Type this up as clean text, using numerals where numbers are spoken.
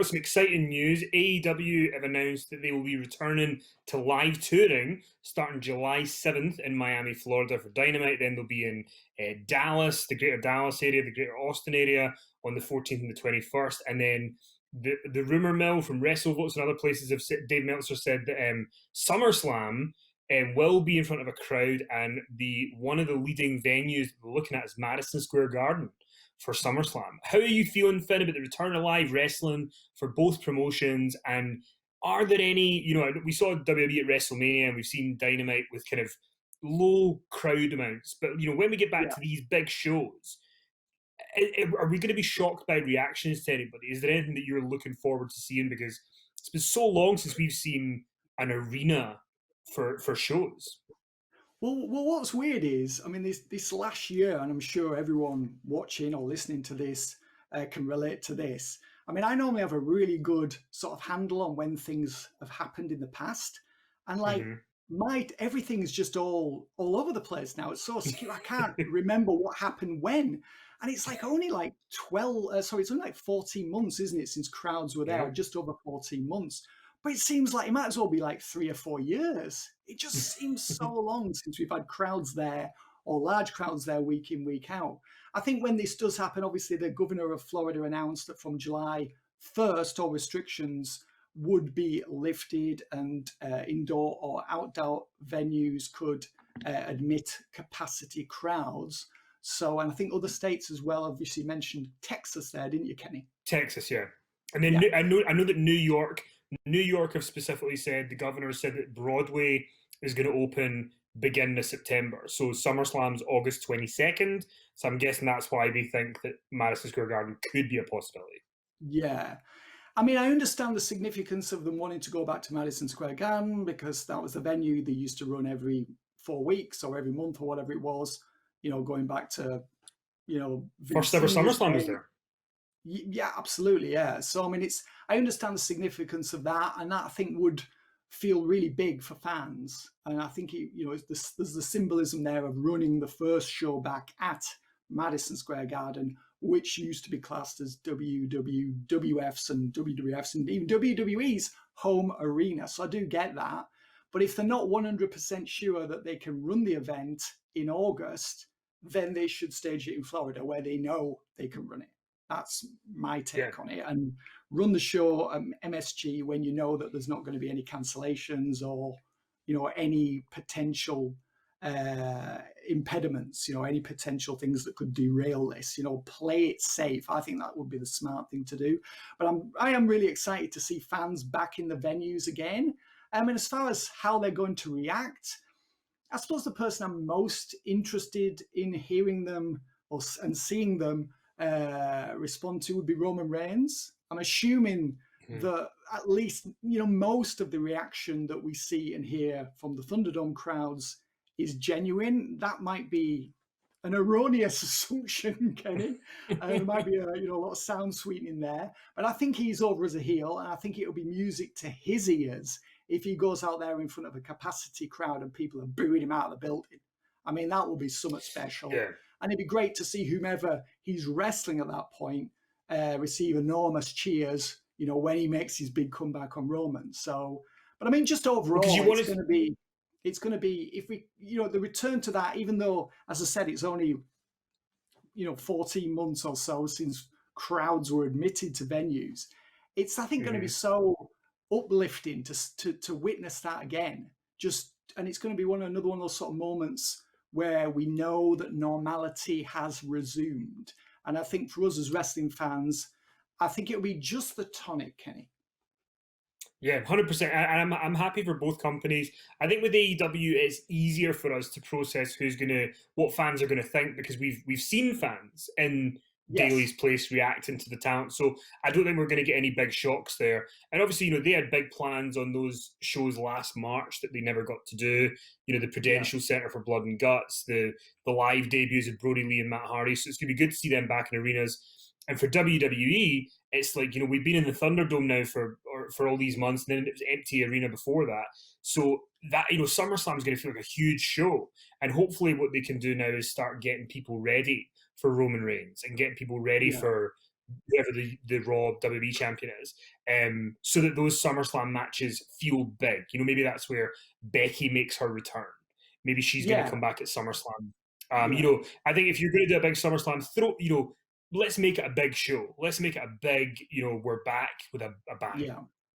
got some exciting news. AEW have announced that they will be returning to live touring starting July 7th in Miami, Florida for Dynamite. Then they'll be in Dallas, the greater Dallas area, the greater Austin area on the 14th and the 21st. And then the rumor mill from WrestleVotes and other places have said, Dave Meltzer said that SummerSlam will be in front of a crowd, and one of the leading venues we're looking at is Madison Square Garden for SummerSlam. How are you feeling, Finn, about the return of live wrestling for both promotions? And are there any, we saw WWE at WrestleMania and we've seen Dynamite with kind of low crowd amounts, but when we get back to these big shows, are we going to be shocked by reactions to anybody? Is there anything that you're looking forward to seeing? Because it's been so long since we've seen an arena for shows. Well, what's weird is, I mean, this last year, and I'm sure everyone watching or listening to this can relate to this. I mean, I normally have a really good sort of handle on when things have happened in the past, and everything's just all over the place now. It's so skewed. I can't remember what happened when, and it's like only like 14 months, isn't it, since crowds were there? Just over 14 months. But it seems like it might as well be like 3 or 4 years. It just seems so long since we've had crowds there or large crowds there week in, week out. I think when this does happen, obviously the governor of Florida announced that from July 1st, all restrictions would be lifted and indoor or outdoor venues could admit capacity crowds. So, and I think other states as well, obviously mentioned Texas there, didn't you, Kenny? Texas, yeah. And then I know that New York have specifically said, the governor said that Broadway is going to open beginning of September. So SummerSlam's August 22nd. So I'm guessing that's why they think that Madison Square Garden could be a possibility. Yeah. I mean, I understand the significance of them wanting to go back to Madison Square Garden because that was the venue they used to run every 4 weeks or every month or whatever it was, going back to, first ever SummerSlam was there. Yeah, absolutely. Yeah. So, I mean, I understand the significance of that, and that I think would feel really big for fans. And I think, there's the symbolism there of running the first show back at Madison Square Garden, which used to be classed as WWF's and WWF's and even WWE's home arena. So I do get that. But if they're not 100% sure that they can run the event in August, then they should stage it in Florida where they know they can run it. That's my take on it. And run the show at MSG when you know that there's not going to be any cancellations or, any potential impediments, any potential things that could derail this, play it safe. I think that would be the smart thing to do. But I am really excited to see fans back in the venues again. I mean, as far as how they're going to react, I suppose the person I'm most interested in hearing them and seeing them respond to would be Roman Reigns. I'm assuming that at least, most of the reaction that we see and hear from the Thunderdome crowds is genuine. That might be an erroneous assumption, Kenny. There might be a lot of sound sweetening there. But I think he's over as a heel, and I think it'll be music to his ears if he goes out there in front of a capacity crowd and people are booing him out of the building. I mean, that will be something special. Yeah. And it'd be great to see whomever he's wrestling at that point receive enormous cheers, when he makes his big comeback on Roman. So, but I mean, just overall, it's going to be, if we, the return to that, even though, as I said, it's only, 14 months or so since crowds were admitted to venues. It's, I think, going to be so uplifting to witness that again. And it's going to be another one of those sort of moments where we know that normality has resumed. And I think for us as wrestling fans, I think it'll be just the tonic, Kenny. Yeah, 100%. And I'm happy for both companies. I think with AEW, it's easier for us to process what fans are going to think, because we've seen fans in Daily's Place reacting to the talent. So I don't think we're going to get any big shocks there. And obviously, they had big plans on those shows last March that they never got to do. The Prudential Center for Blood and Guts, the live debuts of Brody Lee and Matt Hardy. So it's going to be good to see them back in arenas. And for WWE, it's like, we've been in the Thunderdome now for all these months, and then it was an empty arena before that. So that, SummerSlam is going to feel like a huge show. And hopefully what they can do now is start getting people ready for Roman Reigns and getting people ready for whoever the Raw WWE champion is, so that those SummerSlam matches feel big. Maybe that's where Becky makes her return. Maybe she's going to Yeah, come back at SummerSlam. yeah, I think if you're going to do a big SummerSlam, let's make it a big show. Let's make it a big, we're back with a bang. yeah.